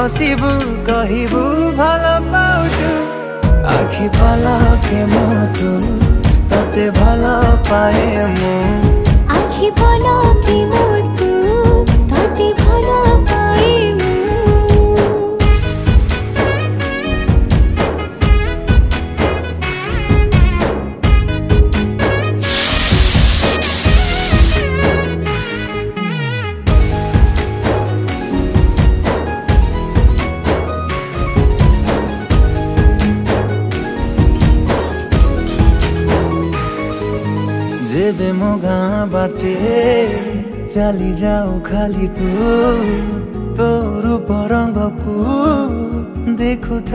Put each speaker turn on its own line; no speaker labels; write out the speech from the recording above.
हसिबु कहबु भल पाउछु आखि पलके मोटू तते भल पाए मु
आखि पलके मोटू तते भल पाए मु
जेबे मो गाँ बाटे चली जाऊ खाली तू तो रूप रंग को देखु था।